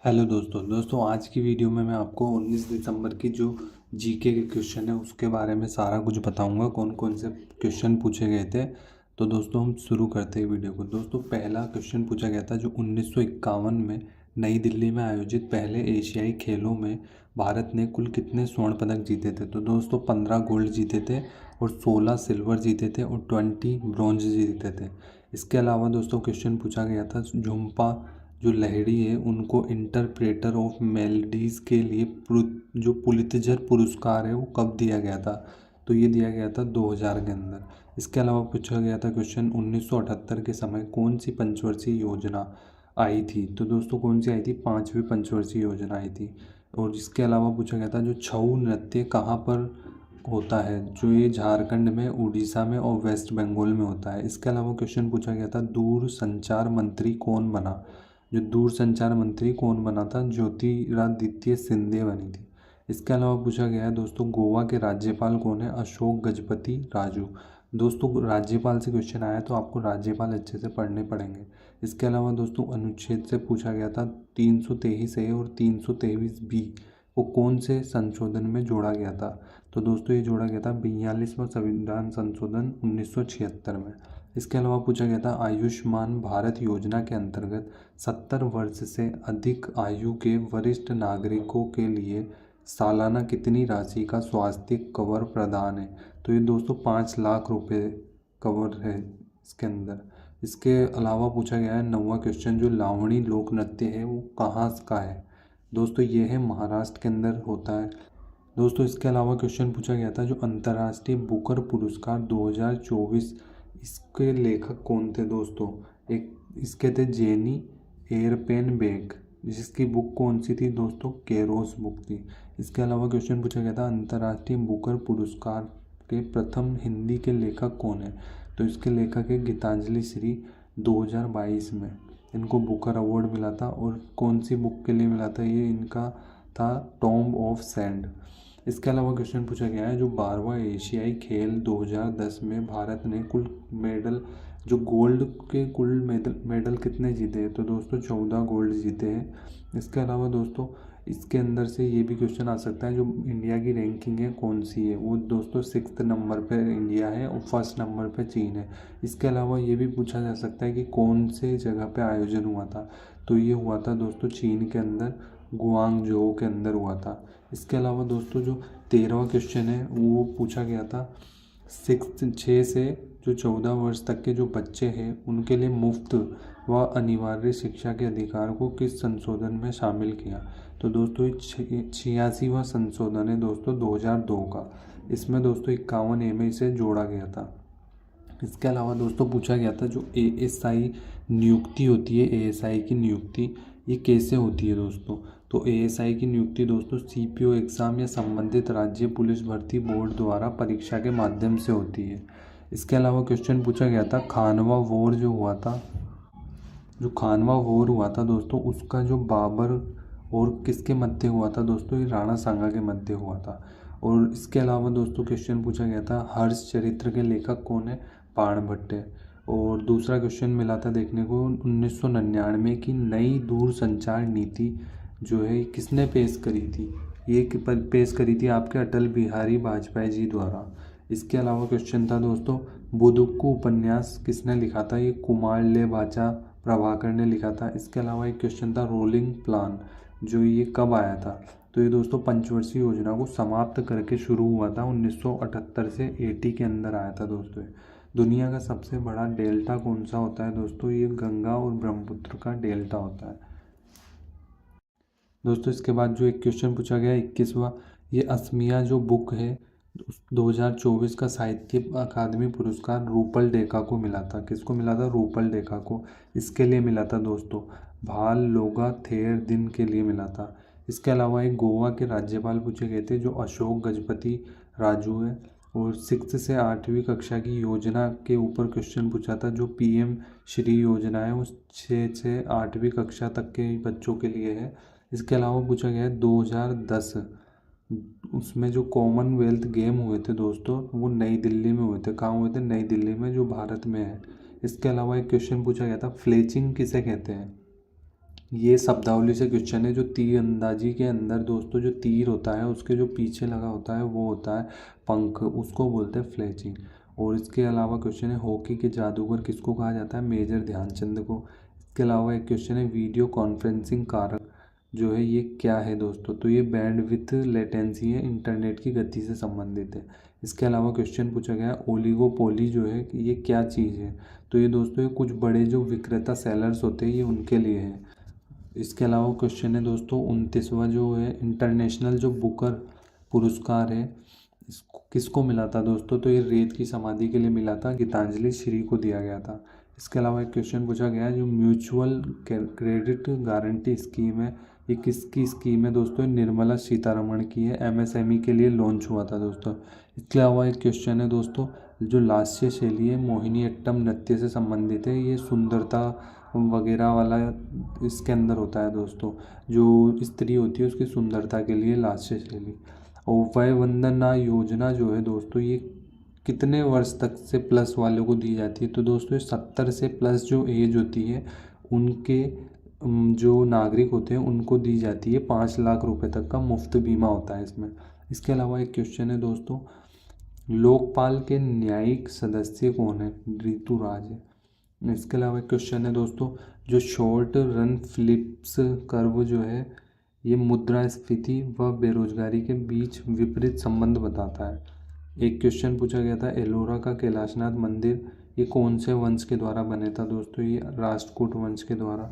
Hello दोस्तों आज की वीडियो में मैं आपको 19 दिसंबर की जो जीके के क्वेश्चन है उसके बारे में सारा कुछ बताऊंगा। कौन कौन से क्वेश्चन पूछे गए थे। तो दोस्तों हम शुरू करते हैं वीडियो को। दोस्तों पहला क्वेश्चन पूछा गया था जो 1951 में नई दिल्ली में आयोजित पहले एशियाई खेलों में भारत ने कुल कितने स्वर्ण पदक जीते थे। तो दोस्तों 15 गोल्ड जीते थे और 16 सिल्वर जीते थे और 20 ब्रॉन्ज जीते थे। इसके अलावा दोस्तों क्वेश्चन पूछा गया था झुम्पा जो लहिड़ी है उनको इंटरप्रेटर ऑफ मेलोडीज़ के लिए जो पुलित्जर पुरस्कार है वो कब दिया गया था। तो ये दिया गया था 2000 के अंदर। इसके अलावा पूछा गया था क्वेश्चन 1978 के समय कौन सी पंचवर्षीय योजना आई थी। तो दोस्तों कौन सी आई थी, पांचवी पंचवर्षीय योजना आई थी। और इसके अलावा पूछा गया था जो छऊ नृत्य कहाँ पर होता है। जो ये झारखंड में, उड़ीसा में और वेस्ट बंगाल में होता है। इसके अलावा क्वेश्चन पूछा गया था दूर संचार मंत्री कौन बना। जो दूर संचार मंत्री कौन बना था, ज्योतिरादित्य सिंधिया बनी थी। इसके अलावा पूछा गया है दोस्तों गोवा के राज्यपाल कौन है, अशोक गजपति राजू। दोस्तों राज्यपाल से क्वेश्चन आया तो आपको राज्यपाल अच्छे से पढ़ने पड़ेंगे। इसके अलावा दोस्तों अनुच्छेद से पूछा गया था 323 ए और 323 बी को कौन से संशोधन में जोड़ा गया था। तो दोस्तों ये जोड़ा गया था 42वां संविधान संशोधन 1976 में। इसके अलावा पूछा गया था आयुष्मान भारत योजना के अंतर्गत 70 वर्ष से अधिक आयु के वरिष्ठ नागरिकों के लिए सालाना कितनी राशि का स्वास्थ्य कवर प्रदान है। तो ये दोस्तों 5 लाख रुपए कवर है इसके अंदर। इसके अलावा पूछा गया है 9वां क्वेश्चन जो लावणी लोक नृत्य है वो कहाँ का है। दोस्तों ये है महाराष्ट्र के अंदर होता है। दोस्तों इसके अलावा क्वेश्चन पूछा गया था जो अंतर्राष्ट्रीय बुकर पुरस्कार 2024 इसके लेखक कौन थे। दोस्तों एक इसके थे जेनी एयरपेनबेक, जिसकी बुक कौन सी थी दोस्तों, केरोस बुक थी। इसके अलावा क्वेश्चन पूछा गया था अंतर्राष्ट्रीय बुकर पुरस्कार के प्रथम हिंदी के लेखक कौन है। तो इसके लेखक है गीतांजलि श्री। 2022 में इनको बुकर अवार्ड मिला था। और कौन सी बुक के लिए मिला था, ये इनका था टॉम्ब ऑफ सैंड। इसके अलावा क्वेश्चन पूछा गया है जो 12वां एशियाई खेल 2010 में भारत ने कुल मेडल, जो गोल्ड के कुल मेडल कितने जीते हैं। तो दोस्तों 14 गोल्ड जीते हैं। इसके अलावा दोस्तों इसके अंदर से ये भी क्वेश्चन आ सकता है जो इंडिया की रैंकिंग है कौन सी है। वो दोस्तों 6th नंबर पे इंडिया है और 1st नंबर पे चीन है। इसके अलावा ये भी पूछा जा सकता है कि कौन से जगह पे आयोजन हुआ था। तो ये हुआ था दोस्तों चीन के अंदर, गुआंगझो के अंदर हुआ था। इसके अलावा दोस्तों जो 13वां क्वेश्चन है वो पूछा गया था 6 से जो 14 वर्ष तक के जो बच्चे हैं उनके लिए मुफ्त व अनिवार्य शिक्षा के अधिकार को किस संशोधन में शामिल किया। तो दोस्तों ये 86वां संशोधन है दोस्तों 2002 का। इसमें दोस्तों 51A में इसे जोड़ा गया था। इसके अलावा दोस्तों पूछा गया था जो एएसआई नियुक्ति होती है, एएसआई की नियुक्ति ये कैसे होती है दोस्तों। तो एएसआई की नियुक्ति दोस्तों सीपीओ एग्ज़ाम या संबंधित राज्य पुलिस भर्ती बोर्ड द्वारा परीक्षा के माध्यम से होती है। इसके अलावा क्वेश्चन पूछा गया था खानवा वॉर जो हुआ था, जो खानवा वॉर हुआ था दोस्तों उसका जो बाबर और किसके मध्य हुआ था दोस्तों, ये राणा सांगा के मध्य हुआ था। और इसके अलावा दोस्तों क्वेश्चन पूछा गया था हर्ष चरित्र के लेखक कौन है, बाणभट्ट है। और दूसरा क्वेश्चन मिला था देखने को 1999 की नई दूरसंचार नीति जो है किसने पेश करी थी। ये पेश करी थी आपके अटल बिहारी वाजपेयी जी द्वारा। इसके अलावा क्वेश्चन था दोस्तों बुदुक्कू उपन्यास किसने लिखा था, ये कुमारले बाचा प्रभाकर ने लिखा था। इसके अलावा एक क्वेश्चन था रोलिंग प्लान जो ये कब आया था। तो ये दोस्तों पंचवर्षीय योजना को समाप्त करके शुरू हुआ था 1978 से 80 के अंदर आया था दोस्तों। दुनिया का सबसे बड़ा डेल्टा कौन सा होता है दोस्तों, ये गंगा और ब्रह्मपुत्र का डेल्टा होता है दोस्तों। इसके बाद जो एक क्वेश्चन पूछा गया 21वां, ये असमिया जो बुक है 2024 का साहित्य अकादमी पुरस्कार रूपल डेका को मिला था। किसको मिला था, रूपल डेका को। इसके लिए मिला था दोस्तों भाल लोगा थेर दिन के लिए मिला था। इसके अलावा एक गोवा के राज्यपाल पूछे गए थे जो अशोक गजपति राजू है। और 6 से 8वीं कक्षा की योजना के ऊपर क्वेश्चन पूछा था जो पीएम श्री योजना है वो 6 से 8वीं कक्षा तक के बच्चों के लिए है। इसके अलावा पूछा गया है 2010 उसमें जो कॉमनवेल्थ गेम हुए थे दोस्तों वो नई दिल्ली में हुए थे। कहाँ हुए थे, नई दिल्ली में जो भारत में है। इसके अलावा एक क्वेश्चन पूछा गया था फ्लेचिंग किसे कहते हैं। ये शब्दावली से क्वेश्चन है। जो तीर अंदाजी के अंदर दोस्तों जो तीर होता है उसके जो पीछे लगा होता है वो होता है पंख, उसको बोलते हैं फ्लेचिंग। और इसके अलावा क्वेश्चन है हॉकी के जादूगर किसको कहा जाता है, मेजर ध्यानचंद को। इसके अलावा एक क्वेश्चन है वीडियो कॉन्फ्रेंसिंग कारक जो है ये क्या है दोस्तों, तो ये बैंडविड्थ लेटेंसी है, इंटरनेट की गति से संबंधित है। इसके अलावा क्वेश्चन पूछा गया है ओलिगोपोली जो है कि ये क्या चीज़ है, तो ये दोस्तों ये कुछ बड़े जो विक्रेता सेलर्स होते हैं ये उनके लिए है। इसके अलावा क्वेश्चन है दोस्तों 29वां जो है इंटरनेशनल जो बुकर पुरस्कार है इसको किसको मिला था दोस्तों, तो ये रेत की समाधि के लिए मिला था, गीतांजलि श्री को दिया गया था। इसके अलावा एक क्वेश्चन पूछा गया है जो म्यूचुअल क्रेडिट गारंटी स्कीम है ये किसकी स्कीम है दोस्तों, निर्मला सीतारमण की है, एमएसएमई के लिए लॉन्च हुआ था दोस्तों। इसके अलावा एक क्वेश्चन है दोस्तों जो लास्य शैली है मोहिनीअट्टम नृत्य से संबंधित है, ये सुंदरता वगैरह वाला इसके अंदर होता है दोस्तों, जो स्त्री होती है उसकी सुंदरता के लिए लास्य शैली। और वय वंदना योजना जो है दोस्तों ये कितने वर्ष तक से प्लस वालों को दी जाती है, तो दोस्तों ये 70 से प्लस जो एज होती है उनके जो नागरिक होते हैं उनको दी जाती है। 5 लाख रुपए तक का मुफ्त बीमा होता है इसमें। इसके अलावा एक क्वेश्चन है दोस्तों लोकपाल के न्यायिक सदस्य कौन है, ऋतुराज है। इसके अलावा एक क्वेश्चन है दोस्तों जो शॉर्ट रन फिलिप्स कर्व जो है ये मुद्रास्फीति व बेरोजगारी के बीच विपरीत संबंध बताता है। एक क्वेश्चन पूछा गया था एलोरा का कैलाशनाथ मंदिर ये कौन से वंश के द्वारा बने था दोस्तों, ये राष्ट्रकूट वंश के द्वारा।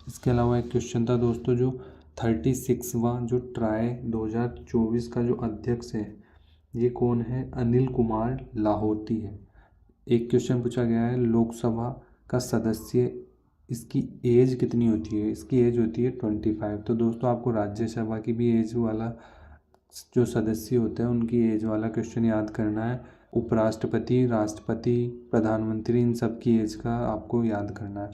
इसके अलावा एक क्वेश्चन था दोस्तों जो 36वां जो ट्राई 2024 का जो अध्यक्ष है ये कौन है, अनिल कुमार लाहौटी है। एक क्वेश्चन पूछा गया है लोकसभा का सदस्य इसकी एज कितनी होती है, इसकी एज होती है 25। तो दोस्तों आपको राज्यसभा की भी एज वाला जो सदस्य होते हैं उनकी एज वाला क्वेश्चन याद करना है। उपराष्ट्रपति, राष्ट्रपति, प्रधानमंत्री इन सब की एज का आपको याद करना है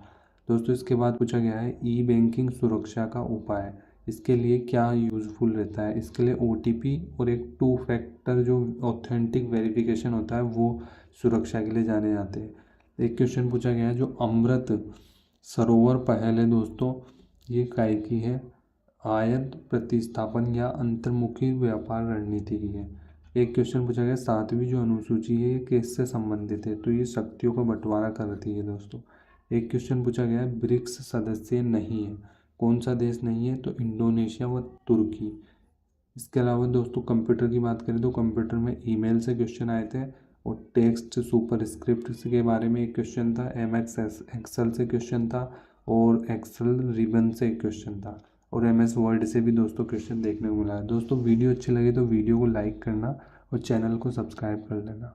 दोस्तों। इसके बाद पूछा गया है ई बैंकिंग सुरक्षा का उपाय इसके लिए क्या यूज़फुल रहता है, इसके लिए ओटीपी और एक 2 फैक्टर जो ऑथेंटिक वेरिफिकेशन होता है वो सुरक्षा के लिए जाने जाते हैं। एक क्वेश्चन पूछा गया है जो अमृत सरोवर पहल है दोस्तों ये काय की है, आयात प्रतिस्थापन या अंतर्मुखी व्यापार रणनीति की है। एक क्वेश्चन पूछा गया 7वीं जो अनुसूची है ये किससे संबंधित है, तो ये शक्तियों का बंटवारा करती है दोस्तों। एक क्वेश्चन पूछा गया है ब्रिक्स सदस्य नहीं है, कौन सा देश नहीं है, तो इंडोनेशिया व तुर्की। इसके अलावा दोस्तों कंप्यूटर की बात करें तो कंप्यूटर में ईमेल से क्वेश्चन आए थे और टेक्स्ट सुपरस्क्रिप्ट के बारे में एक क्वेश्चन था, एमएस एक्सेल से क्वेश्चन था और एक्सेल रिबन से एक क्वेश्चन था और एमएस वर्ड से भी दोस्तों क्वेश्चन देखने को मिला है। दोस्तों वीडियो अच्छी लगी तो वीडियो को लाइक करना और चैनल को सब्सक्राइब कर लेना।